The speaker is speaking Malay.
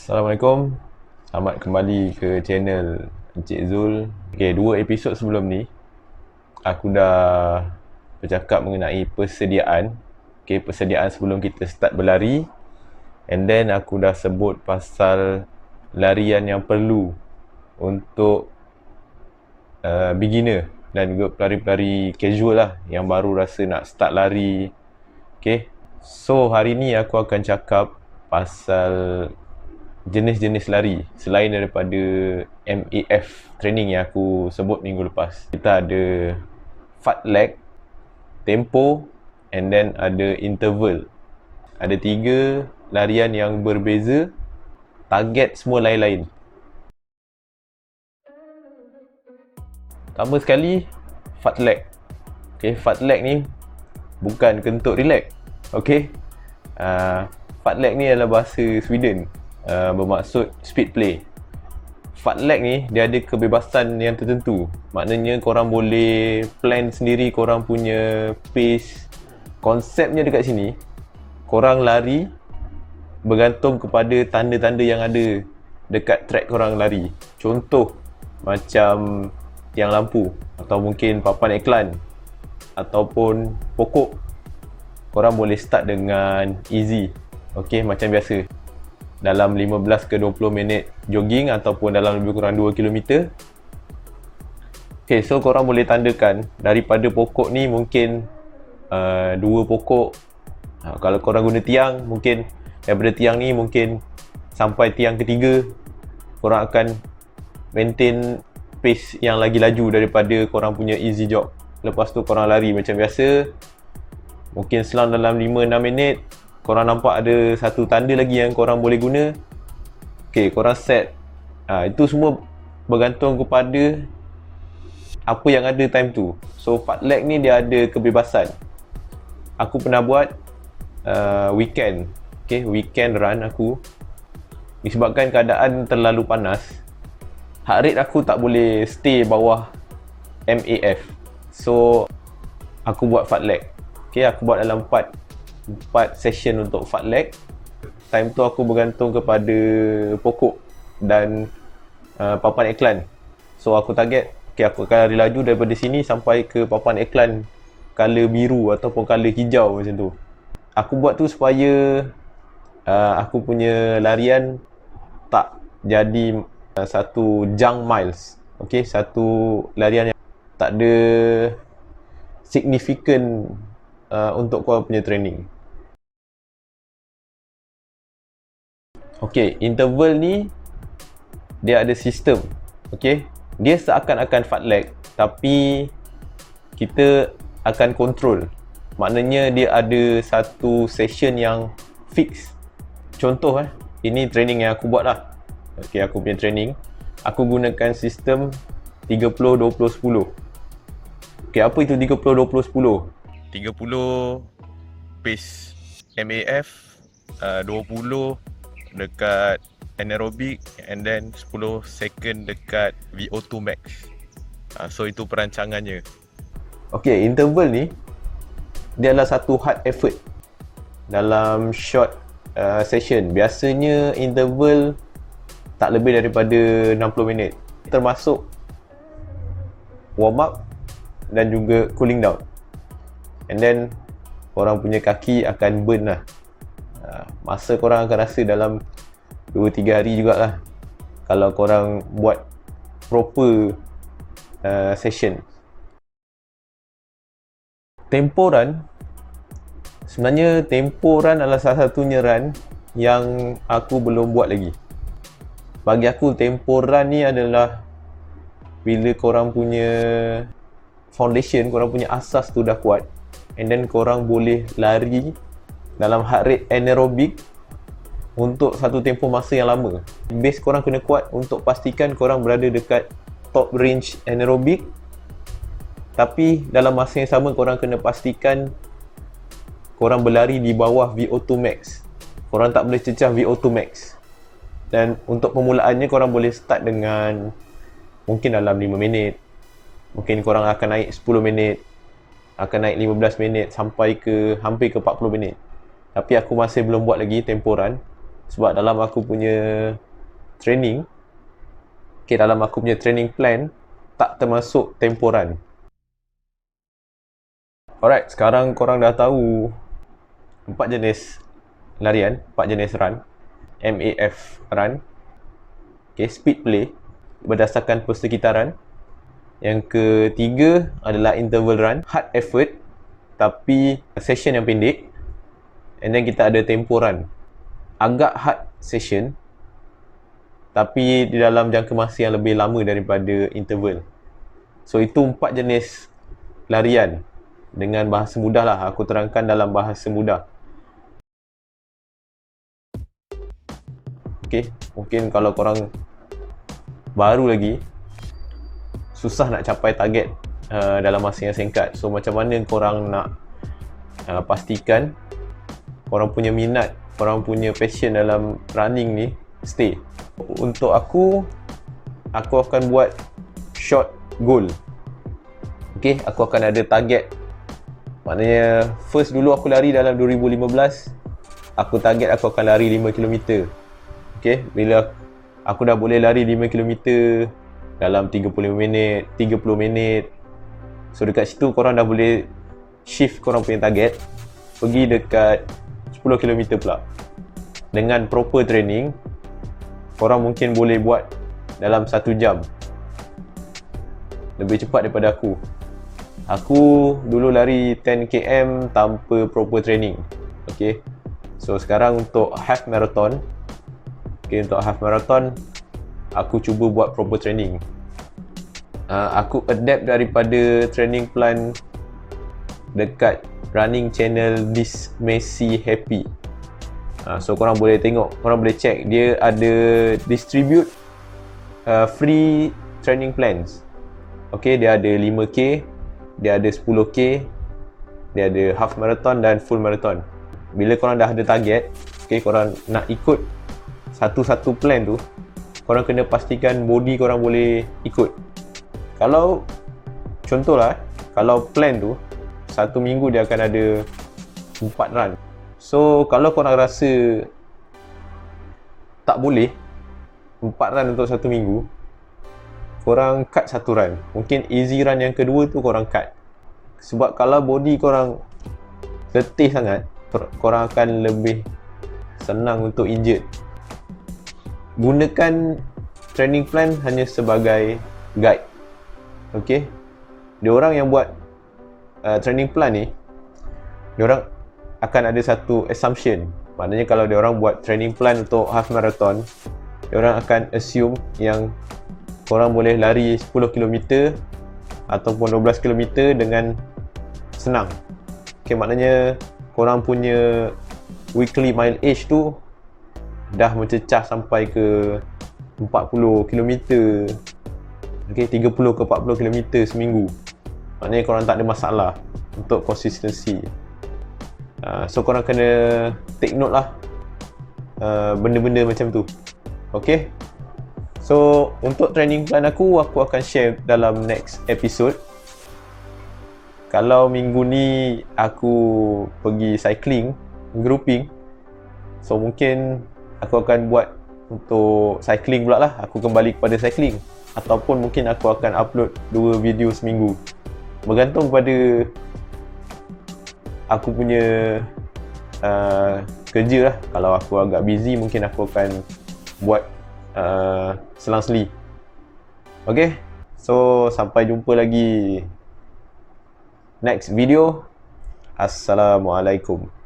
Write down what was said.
Assalamualaikum. Selamat kembali ke channel Encik Zul. Okay, 2 episod sebelum ni aku dah bercakap mengenai persediaan. Okay, persediaan sebelum kita start berlari. And then aku dah sebut pasal larian yang perlu untuk beginner dan juga pelari-pelari casual lah yang baru rasa nak start lari. Okay, so hari ni aku akan cakap pasal jenis-jenis lari selain daripada MAF training yang aku sebut minggu lepas. Kita ada fartlek, tempo, and then ada interval. Ada 3 larian yang berbeza, target semua lain-lain. Pertama sekali, fartlek. Okay, fartlek ni bukan kentut relax. Okay, fartlek ni adalah bahasa Sweden, bermaksud speed play. Fartlek ni dia ada kebebasan yang tertentu. Maknanya korang boleh plan sendiri korang punya pace. Konsepnya dekat sini, korang lari bergantung kepada tanda-tanda yang ada dekat track korang lari. Contoh macam tiang lampu, atau mungkin papan iklan, ataupun pokok. Korang boleh start dengan easy. Okay, macam biasa dalam 15 ke 20 minit jogging ataupun dalam lebih kurang 2 km. Okay, so korang boleh tandakan daripada pokok ni mungkin 2 pokok. Kalau korang guna tiang, mungkin daripada tiang ni mungkin sampai tiang ketiga korang akan maintain pace yang lagi laju daripada korang punya easy jog. Lepas tu korang lari macam biasa, mungkin selang dalam 5-6 minit korang nampak ada satu tanda lagi yang korang boleh guna. Okay, korang set. Itu semua bergantung kepada apa yang ada time tu. So fartlek ni dia ada kebebasan. Aku pernah buat weekend. Okay, weekend run aku. Disebabkan keadaan terlalu panas, heart rate aku tak boleh stay bawah MAF. So aku buat fartlek. Okay, aku buat dalam 4 session untuk fartlek. Time tu aku bergantung kepada pokok dan papan iklan. So aku target, okay, aku akan lari laju daripada sini sampai ke papan iklan color biru ataupun color hijau macam tu. Aku buat tu supaya aku punya larian tak jadi satu junk miles. Okay, satu larian yang tak ada significant untuk kau punya training. Okay, interval ni dia ada sistem. Okay, dia seakan-akan fartlek tapi kita akan control. Maknanya dia ada satu session yang fix. Contoh ini training yang aku buat lah. Okay, aku punya training, aku gunakan sistem 30-20-10. Okay, apa itu 30-20-10? 30 pace MAF, 20 dekat anaerobic, and then 10 second dekat VO2 max. So itu perancangannya. Okay, interval ni dia adalah satu hard effort dalam short session. Biasanya interval tak lebih daripada 60 minit, termasuk warm up dan juga cooling down. And then korang punya kaki akan burn lah. Masa korang akan rasa dalam 2-3 hari jugalah kalau korang buat proper session. Tempo run, sebenarnya tempo run adalah salah satunya run yang aku belum buat lagi. Bagi aku tempo run ni adalah bila korang punya foundation, korang punya asas tu dah kuat, and then korang boleh lari dalam heart rate anaerobic untuk satu tempoh masa yang lama. Base korang kena kuat untuk pastikan korang berada dekat top range anaerobic, tapi dalam masa yang sama korang kena pastikan korang berlari di bawah VO2 max. Korang tak boleh cecah VO2 max. Dan untuk permulaannya korang boleh start dengan mungkin dalam 5 minit. Mungkin korang akan naik 10 minit, akan naik 15 minit sampai ke hampir ke 40 minit. Tapi aku masih belum buat lagi tempo run. Sebab dalam aku punya training, dalam aku punya training plan tak termasuk temporan. Alright, sekarang korang dah tahu 4 jenis larian, 4 jenis run. MAF run, speed play berdasarkan persekitaran. Yang ketiga adalah interval run, hard effort tapi session yang pendek. And then kita ada tempo run, agak hard session tapi di dalam jangka masa yang lebih lama daripada interval. So itu 4 jenis larian. Dengan bahasa mudah lah, aku terangkan dalam bahasa mudah. Mungkin kalau korang baru lagi, susah nak capai target dalam masa yang singkat. So macam mana korang nak pastikan korang punya minat, korang punya passion dalam running ni stay. Untuk aku akan buat short goal. Aku akan ada target. Maknanya first dulu aku lari dalam 2015, aku target aku akan lari 5km. Bila aku dah boleh lari 5km dalam 35 minit, 30 minit, so dekat situ korang dah boleh shift korang punya target pergi dekat 10km pula. Dengan proper training, korang mungkin boleh buat dalam 1 jam. Lebih cepat daripada aku. Aku dulu lari 10km tanpa proper training. So sekarang untuk half marathon, untuk half marathon aku cuba buat proper training. Aku adapt daripada training plan dekat running channel This Messi Happy. So korang boleh tengok, korang boleh check, dia ada distribute free training plans. Dia ada 5k, dia ada 10k, dia ada half marathon dan full marathon. Bila korang dah ada target, korang nak ikut satu-satu plan tu, korang kena pastikan body korang boleh ikut. Kalau contohlah, kalau plan tu 1 minggu dia akan ada 4 run. So kalau korang rasa tak boleh 4 run untuk 1 minggu, korang cut 1 run. Mungkin easy run yang kedua tu korang cut. Sebab kalau body korang letih sangat, korang akan lebih senang untuk injured. Gunakan training plan hanya sebagai guide. Diorang yang buat training plan ni, diorang akan ada satu assumption. Maknanya kalau diorang buat training plan untuk half marathon, diorang akan assume yang korang boleh lari 10km ataupun 12km dengan senang. Maknanya korang punya weekly mileage tu dah mencecah sampai ke 40km, 30 ke 40km seminggu. Maknanya korang tak ada masalah untuk consistency. So korang kena take note lah benda-benda macam tu. So untuk training plan aku akan share dalam next episode. Kalau minggu ni aku pergi cycling, grouping, so mungkin aku akan buat untuk cycling pula lah. Aku kembali kepada cycling. Ataupun mungkin aku akan upload 2 video seminggu. Bergantung pada aku punya kerja lah. Kalau aku agak busy, mungkin aku akan buat selang-seli. So sampai jumpa lagi next video. Assalamualaikum.